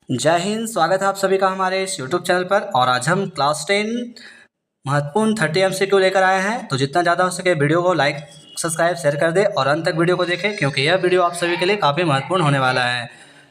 जय हिंद। स्वागत है आप सभी का हमारे इस यूट्यूब चैनल पर। और आज हम क्लास 10 महत्वपूर्ण 30 MCQ लेकर आए हैं। तो जितना ज़्यादा हो सके वीडियो को लाइक सब्सक्राइब शेयर कर दे और अंत तक वीडियो को देखें, क्योंकि यह वीडियो आप सभी के लिए काफ़ी महत्वपूर्ण होने वाला है।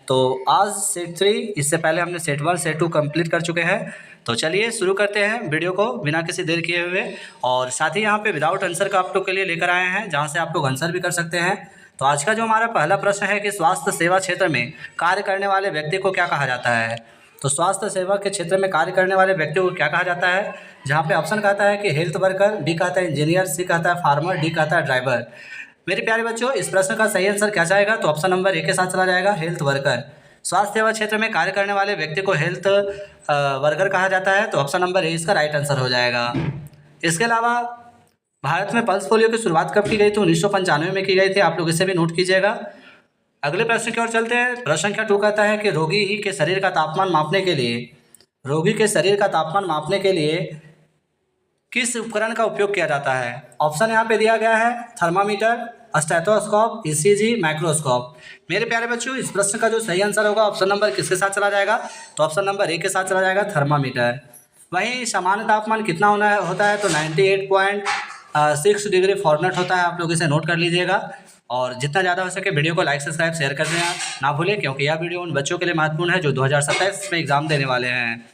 तो आज सेट 3, इससे पहले हमने सेट 1 सेट 2 कंप्लीट कर चुके हैं। तो चलिए शुरू करते हैं वीडियो को बिना किसी देर किए हुए। और साथ ही यहाँ पे विदाउट आंसर का आप लोग के लिए लेकर आए हैं, जहाँ से आप लोग आंसर भी कर सकते हैं। तो आज का जो हमारा पहला प्रश्न है कि स्वास्थ्य सेवा क्षेत्र में कार्य करने वाले व्यक्ति को क्या कहा जाता है। तो स्वास्थ्य सेवा के क्षेत्र में कार्य करने वाले व्यक्ति को क्या कहा जाता है। जहाँ पे ऑप्शन कहता है कि हेल्थ वर्कर, बी कहता है इंजीनियर, सी कहता है फार्मर, डी कहता है ड्राइवर। मेरे प्यारे बच्चों, इस प्रश्न का सही आंसर क्या जाएगा? तो ऑप्शन नंबर ए के साथ चला जाएगा, हेल्थ वर्कर। स्वास्थ्य सेवा क्षेत्र में कार्य करने वाले व्यक्ति को हेल्थ वर्कर कहा जाता है। तो ऑप्शन नंबर ए इसका राइट आंसर हो जाएगा। इसके अलावा भारत में पल्स पोलियो की शुरुआत कब की गई थी? 1995 में की गई थी। आप लोग इसे भी नोट कीजिएगा। अगले प्रश्न की ओर चलते हैं। प्रश्न संख्या 2 कहता है कि रोगी के शरीर का तापमान मापने के लिए किस उपकरण का उपयोग किया जाता है। ऑप्शन यहाँ पे दिया गया है, थर्मामीटर, स्टेथोस्कोप, ईसीजी, माइक्रोस्कोप। मेरे प्यारे बच्चों, इस प्रश्न का जो सही आंसर होगा ऑप्शन नंबर किसके साथ चला जाएगा? तो ऑप्शन नंबर ए के साथ चला जाएगा, थर्मामीटर। वहीं सामान्य तापमान कितना होता है? तो 98.6 डिग्री फॉरेनहाइट होता है। आप लोग इसे नोट कर लीजिएगा। और जितना ज़्यादा हो सके वीडियो को लाइक सब्सक्राइब शेयर कर देना ना भूलें, क्योंकि यह वीडियो उन बच्चों के लिए महत्वपूर्ण है जो 2027 में एग्जाम देने वाले हैं।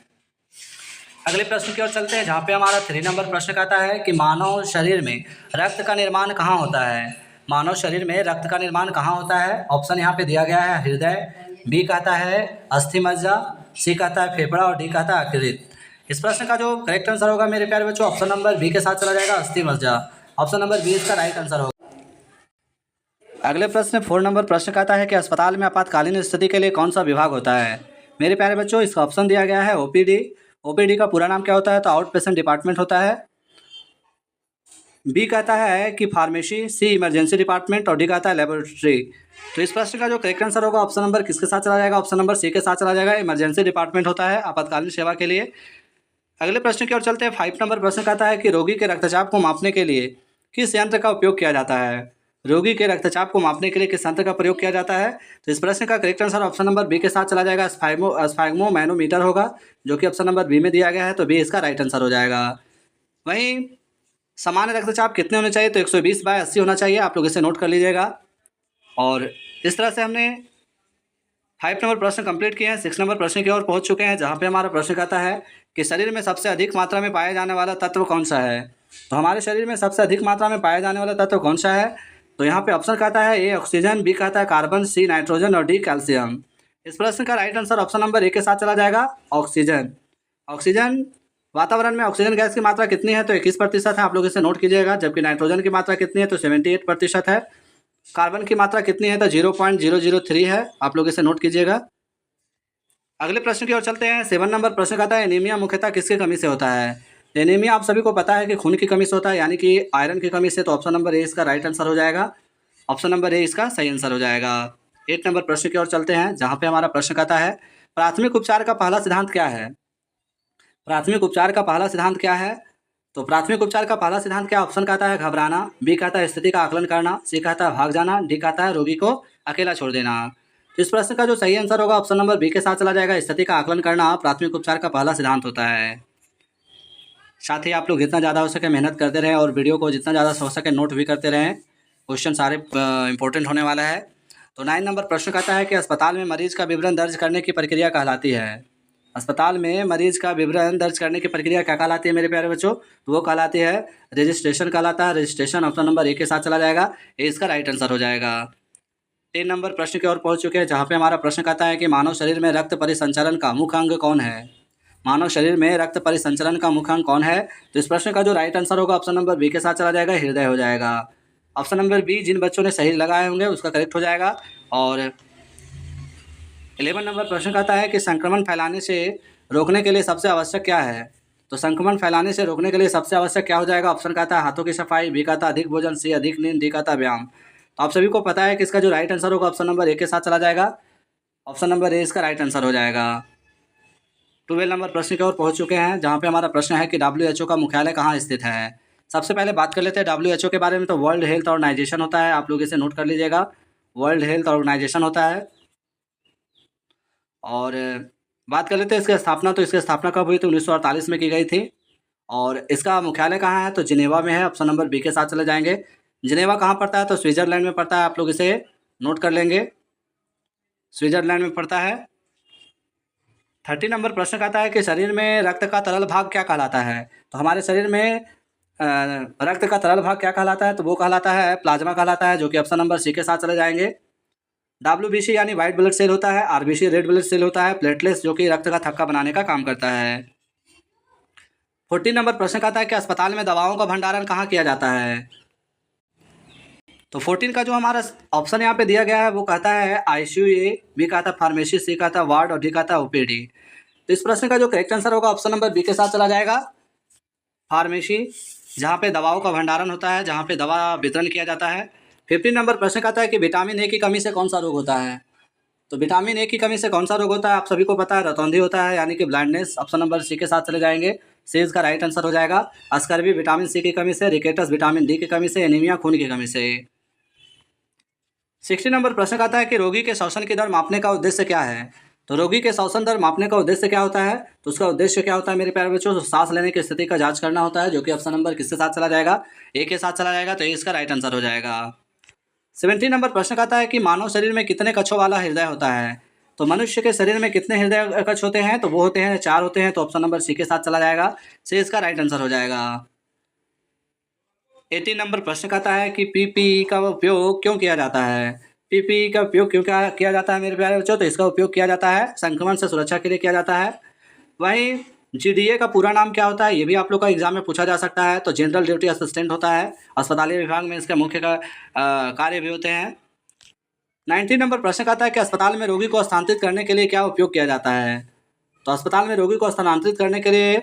अगले प्रश्न की ओर चलते हैं, जहाँ पे हमारा 3 नंबर प्रश्न कहता है कि मानव शरीर में रक्त का निर्माण कहाँ होता है। मानव शरीर में रक्त का निर्माण कहाँ होता है? ऑप्शन यहाँ पे दिया गया है, हृदय, बी कहता है अस्थि मज्जा, सी कहता है फेफड़ा और डी कहता है यकृत। इस प्रश्न का जो करेक्ट आंसर होगा मेरे प्यारे बच्चों, ऑप्शन नंबर बी के साथ चला जाएगा, अस्थि मज्जा। ऑप्शन नंबर बी इसका राइट आंसर होगा। अगले प्रश्न 4 नंबर प्रश्न कहता है कि अस्पताल में आपातकालीन स्थिति के लिए कौन सा विभाग होता है। मेरे प्यारे बच्चों, इसका ऑप्शन दिया गया है ओपीडी। ओपीडी का पूरा नाम क्या होता है? तो आउट पेशेंट डिपार्टमेंट होता है। बी कहता है कि फार्मेसी, सी इमरजेंसी डिपार्टमेंट और डी कहता है लेबोरेटरी। तो इस प्रश्न का जो करेक्ट आंसर होगा ऑप्शन नंबर किसके साथ चला जाएगा? ऑप्शन नंबर सी के साथ चला जाएगा, इमरजेंसी डिपार्टमेंट होता है आपातकालीन सेवा के लिए। अगले प्रश्न की ओर चलते हैं। 5 नंबर प्रश्न कहता है कि रोगी के रक्तचाप को मापने के लिए किस यंत्र का उपयोग किया जाता है। रोगी के रक्तचाप को मापने के लिए किस यंत्र का प्रयोग किया जाता है? तो इस प्रश्न का correct answer option number B के साथ चला जाएगा, स्फैग्मो मैनोमीटर होगा, जो कि ऑप्शन नंबर बी में दिया गया है। तो बी इसका राइट आंसर हो जाएगा। वहीं सामान्य रक्तचाप कितने होने चाहिए? तो 120/80 होना चाहिए। आप लोग इसे नोट कर लीजिएगा। और इस तरह से हमने 5 नंबर प्रश्न कंप्लीट किए हैं। 6 नंबर प्रश्न की ओर पहुंच चुके हैं, जहां पे हमारा प्रश्न कहता है कि शरीर में सबसे अधिक मात्रा में पाया जाने वाला तत्व कौन सा है। तो हमारे शरीर में सबसे अधिक मात्रा में पाया जाने वाला तत्व कौन सा है? तो यहाँ पे ऑप्शन कहता है ए ऑक्सीजन, बी कहता है कार्बन, सी नाइट्रोजन और डी कैल्शियम। इस प्रश्न का right answer option number A के साथ चला जाएगा, ऑक्सीजन। ऑक्सीजन, वातावरण में ऑक्सीजन गैस की मात्रा कितनी है? तो 21% है। आप लोग इसे नोट कीजिएगा। जबकि नाइट्रोजन की मात्रा कितनी है? तो 78% है। कार्बन की मात्रा कितनी है? तो 0.003 है। आप लोग इसे नोट कीजिएगा। अगले प्रश्न की ओर चलते हैं। 7 नंबर प्रश्न कहता है एनीमिया मुख्यतः किसकी कमी से होता है। एनीमिया आप सभी को पता है कि खून की कमी से होता है, यानी कि आयरन की कमी से। तो ऑप्शन नंबर ए इसका राइट आंसर हो जाएगा। ऑप्शन नंबर ए इसका सही आंसर हो जाएगा। 8 नंबर प्रश्न की ओर चलते हैं, जहाँ पे हमारा प्रश्न कहता है प्राथमिक उपचार का पहला सिद्धांत क्या है। प्राथमिक उपचार का पहला सिद्धांत क्या है? तो प्राथमिक उपचार का पहला सिद्धांत क्या? ऑप्शन कहता है घबराना, बी कहता है स्थिति का आकलन करना, सी कहता है भाग जाना, डी कहता है रोगी को अकेला छोड़ देना। तो इस प्रश्न का जो सही आंसर होगा ऑप्शन नंबर बी के साथ चला जाएगा, स्थिति का आकलन करना प्राथमिक उपचार का पहला सिद्धांत होता है। साथ ही आप लोग जितना ज़्यादा हो सके मेहनत करते रहें और वीडियो को जितना ज़्यादा हो सके नोट भी करते रहें। क्वेश्चन सारे इंपॉर्टेंट होने वाला है। तो 9 नंबर प्रश्न कहता है कि अस्पताल में मरीज का विवरण दर्ज करने की प्रक्रिया कहलाती है। अस्पताल में मरीज का विवरण दर्ज करने की प्रक्रिया क्या कहलाती है मेरे प्यारे बच्चों? तो वो कहलाती है रजिस्ट्रेशन कहलाता है। रजिस्ट्रेशन ऑप्शन नंबर ए के साथ चला जाएगा, ए इसका राइट आंसर हो जाएगा। 3 नंबर प्रश्न की ओर पहुंच चुके हैं, जहाँ पे हमारा प्रश्न कहता है कि मानव शरीर में रक्त परिसंचरण का मुख्य अंग कौन है। मानव शरीर में रक्त परिसंचरण का मुख्य अंग कौन है? तो इस प्रश्न का जो राइट आंसर होगा ऑप्शन नंबर बी के साथ चला जाएगा, हृदय हो जाएगा। ऑप्शन नंबर बी जिन बच्चों ने सही लगाए होंगे उसका करेक्ट हो जाएगा। और 11 नंबर प्रश्न कहता है कि संक्रमण फैलाने से रोकने के लिए सबसे आवश्यक क्या है। तो संक्रमण फैलाने से रोकने के लिए सबसे आवश्यक क्या हो जाएगा? ऑप्शन कहता है हाथों की सफाई, बी कहता है अधिक भोजन, सी अधिक नींद, डी कहता है व्यायाम। तो आप सभी को पता है कि इसका जो राइट आंसर होगा ऑप्शन नंबर ए के साथ चला जाएगा। ऑप्शन नंबर ए इसका राइट आंसर हो जाएगा। 12 नंबर प्रश्न की ओर पहुंच चुके हैं, जहां पे हमारा प्रश्न है कि WHO का मुख्यालय कहाँ स्थित है। सबसे पहले बात कर लेते हैं WHO के बारे में। तो वर्ल्ड हेल्थ ऑर्गेनाइजेशन होता है। आप लोग इसे नोट कर लीजिएगा, वर्ल्ड हेल्थ ऑर्गेनाइजेशन होता है। और बात कर लेते हैं इसकी स्थापना। तो इसकी स्थापना कब हुई? तो 1948 में की गई थी। और इसका मुख्यालय कहाँ है? तो जिनेवा में है। ऑप्शन नंबर बी के साथ चले जाएंगे। जिनेवा कहाँ पड़ता है? तो स्विट्ज़रलैंड में पड़ता है। आप लोग इसे नोट कर लेंगे, स्विट्ज़रलैंड में पड़ता है। 30 नंबर प्रश्न कहता है कि शरीर में रक्त का तरल भाग क्या कहलाता है? तो हमारे शरीर में रक्त का तरल भाग क्या कहलाता है? तो वो कहलाता है प्लाज्मा कहलाता है, जो कि ऑप्शन नंबर सी के साथ चले जाएंगे। WBC यानी वाइट ब्लड सेल होता है, RBC रेड ब्लड सेल होता है, प्लेटलेट्स जो कि रक्त का थक्का बनाने का काम करता है। 14 नंबर प्रश्न कहता है कि अस्पताल में दवाओं का भंडारण कहाँ किया जाता है? तो 14 का जो हमारा ऑप्शन यहाँ पे दिया गया है वो कहता है ICU, बी कहता है फार्मेसी, सी कहता है वार्ड और डी कहता है OPD। तो इस प्रश्न का जो करेक्ट आंसर होगा ऑप्शन नंबर बी के साथ चला जाएगा, फार्मेसी, जहाँ पे दवाओं का भंडारण होता है, जहाँ पे दवा वितरण किया जाता है। 15 नंबर प्रश्न कहता है कि विटामिन ए की कमी से कौन सा रोग होता है? तो विटामिन ए की कमी से कौन सा रोग होता है? आप सभी को पता है, रतौंधी होता है, यानी कि ब्लाइंडनेस। ऑप्शन नंबर सी के साथ चले जाएंगे, सी इसका राइट आंसर हो जाएगा। अस्कर्वी विटामिन सी की कमी से, रिकेटस विटामिन डी की कमी से, एनीमिया खून की कमी से। 60 नंबर प्रश्न आता है कि रोगी के श्वसन की दर मापने का उद्देश्य क्या है? तो रोगी के श्वसन दर मापने का उद्देश्य क्या होता है? तो उसका उद्देश्य क्या होता है मेरे प्यारे बच्चों? तो सांस लेने की स्थिति का जांच करना होता है, जो कि ऑप्शन नंबर किसके साथ चला जाएगा? ए के साथ चला जाएगा। तो ए इसका राइट आंसर हो जाएगा। 17 नंबर प्रश्न आता है कि मानव शरीर में कितने कक्षों वाला हृदय होता है? तो मनुष्य के शरीर में कितने हृदय कक्ष होते हैं? तो वो होते हैं 4 होते हैं। तो ऑप्शन नंबर सी के साथ चला जाएगा, सी इसका राइट आंसर हो जाएगा। 18 नंबर प्रश्न कहता है कि PPE का उपयोग क्यों किया जाता है? PPE का उपयोग क्यों किया जाता है मेरे प्यारे बच्चों? तो इसका उपयोग किया जाता है संक्रमण से सुरक्षा के लिए किया जाता है। वहीं GDA का पूरा नाम क्या होता है? ये भी आप लोग का एग्जाम में पूछा जा सकता है। तो जनरल ड्यूटी असिस्टेंट होता है, अस्पतालीय विभाग में इसके मुख्य कार्य भी होते हैं। 19 नंबर प्रश्न कहता है कि अस्पताल में रोगी को स्थानांतरित करने के लिए क्या उपयोग किया जाता है? तो अस्पताल में रोगी को स्थानांतरित करने के लिए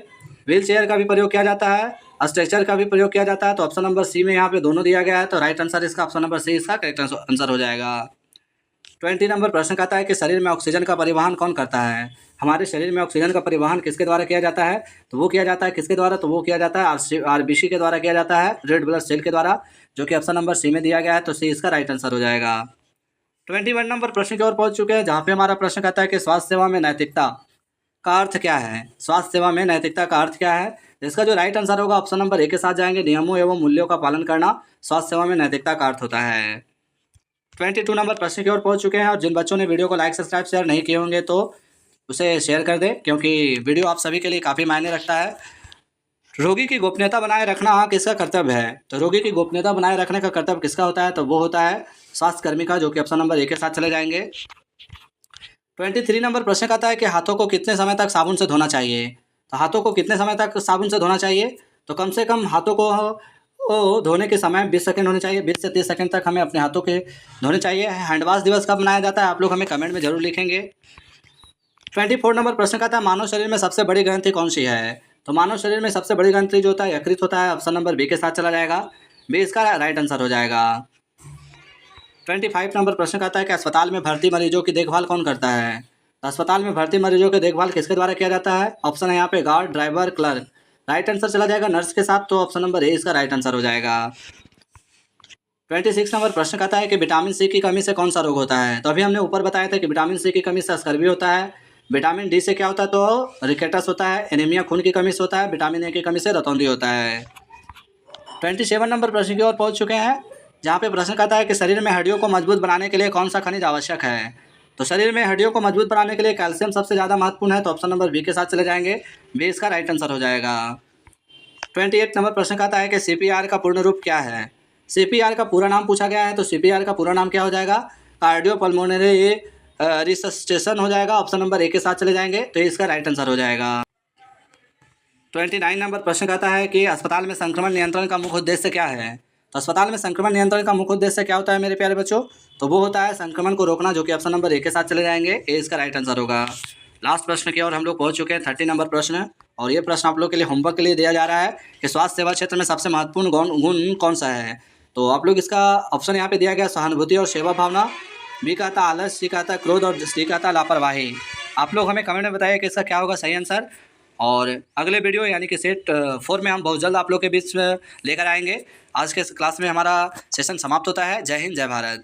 व्हील चेयर का भी प्रयोग किया जाता है, स्ट्रेचर का भी प्रयोग किया जाता है। तो ऑप्शन नंबर सी में यहाँ पे दोनों दिया गया है। तो राइट आंसर इसका ऑप्शन नंबर सी इसका करेक्ट आंसर हो जाएगा। 20 नंबर प्रश्न कहता है कि शरीर में ऑक्सीजन का परिवहन कौन करता है? हमारे शरीर में ऑक्सीजन का परिवहन किसके द्वारा किया जाता है? तो वो किया जाता है किसके द्वारा? तो वो किया जाता है RBC के द्वारा किया जाता है, रेड ब्लड सेल के द्वारा, जो कि ऑप्शन नंबर सी में दिया गया है। तो सी इसका राइट आंसर हो जाएगा। 21 नंबर प्रश्न की ओर पहुंच चुके हैं, जहाँ पे हमारा प्रश्न कहता है कि स्वास्थ्य सेवा में नैतिकता का अर्थ क्या है? स्वास्थ्य सेवा में नैतिकता का अर्थ क्या है? इसका जो राइट आंसर होगा ऑप्शन नंबर ए के साथ जाएंगे, नियमों एवं मूल्यों का पालन करना स्वास्थ्य सेवा में नैतिकता का अर्थ होता है। 22 नंबर प्रश्न की ओर पहुंच चुके हैं, और जिन बच्चों ने वीडियो को लाइक सब्सक्राइब शेयर नहीं किए होंगे तो उसे शेयर कर दें, क्योंकि वीडियो आप सभी के लिए काफ़ी मायने रखता है। रोगी की गोपनीयता बनाए रखना किसका कर्तव्य है? तो रोगी की गोपनीयता बनाए रखने का कर्तव्य किसका होता है? तो वो होता है स्वास्थ्य कर्मी का, जो कि ऑप्शन नंबर ए के साथ चले जाएंगे। 23 नंबर प्रश्न कहता है कि हाथों को कितने समय तक साबुन से धोना चाहिए? तो हाथों को कितने समय तक साबुन से धोना चाहिए? तो कम से कम हाथों को धोने के समय 20 सेकंड होने चाहिए। 20 से 30 सेकंड तक हमें अपने हाथों के धोने चाहिए। हैंड वॉश दिवस कब मनाया जाता है? आप लोग हमें कमेंट में जरूर लिखेंगे। 24 नंबर प्रश्न कहता है मानव शरीर में सबसे बड़ी ग्रंथि कौन सी है? तो मानव शरीर में सबसे बड़ी ग्रंथि जो होता है यकृत होता है। ऑप्शन नंबर बी के साथ चला जाएगा, बी इसका राइट आंसर हो जाएगा। 25 नंबर प्रश्न कहता है कि अस्पताल में भर्ती मरीजों की देखभाल कौन करता है? तो अस्पताल में भर्ती मरीजों की देखभाल किसके द्वारा किया जाता है? ऑप्शन है यहाँ पे guard, driver, clerk. Right answer चला जाएगा नर्स के साथ। तो ऑप्शन नंबर ए इसका राइट आंसर हो जाएगा। 26 नंबर प्रश्न कहता है कि विटामिन सी की कमी से कौन सा रोग होता है? तो अभी हमने ऊपर बताया था कि विटामिन सी की कमी से स्कर्वी होता है। विटामिन डी से क्या होता है? तो रिकेटस होता है। एनीमिया खून की कमी से होता है। विटामिन ए की कमी से रतौंधी होता है। 27 नंबर प्रश्न की ओर पहुंच चुके हैं, जहाँ पे प्रश्न कहता है कि शरीर में हड्डियों को मजबूत बनाने के लिए कौन सा खनिज आवश्यक है? तो शरीर में हड्डियों को मजबूत बनाने के लिए कैल्शियम सबसे ज़्यादा महत्वपूर्ण है। तो ऑप्शन नंबर बी के साथ चले जाएंगे, बी इसका राइट आंसर हो जाएगा। 28 नंबर प्रश्न कहता है कि CPR का पूर्ण रूप क्या है? CPR का पूरा नाम पूछा गया है। तो CPR का पूरा नाम क्या हो जाएगा? कार्डियोपल्मोनरी रिसस्टेशन हो जाएगा। ऑप्शन नंबर ए के साथ चले जाएंगे, तो इसका राइट आंसर हो जाएगा। 29 नंबर प्रश्न कहता है कि अस्पताल में संक्रमण नियंत्रण का मुख्य उद्देश्य क्या है? तो अस्पताल में संक्रमण नियंत्रण का मुख्य उद्देश्य क्या होता है मेरे प्यारे बच्चों? तो वो होता है संक्रमण को रोकना, जो कि ऑप्शन नंबर ए के साथ चले जाएंगे, ए इसका राइट आंसर होगा। लास्ट प्रश्न की ओर हम लोग पहुंच चुके हैं, 30 नंबर प्रश्न। और ये प्रश्न आप लोग के लिए होमवर्क के लिए दिया जा रहा है कि स्वास्थ्य सेवा क्षेत्र में सबसे महत्वपूर्ण गुण कौन सा है? तो आप लोग इसका ऑप्शन यहाँ पे दिया गया सहानुभूति और सेवा भावना, बी का था आलस, सी का था क्रोध और डी का था लापरवाही। आप लोग हमें कमेंट में बताइए कि इसका क्या होगा सही आंसर। और अगले वीडियो यानी कि सेट 4 में हम बहुत जल्द आप लोग के बीच में लेकर आएंगे। आज के क्लास में हमारा सेशन समाप्त होता है। जय हिंद, जय भारत।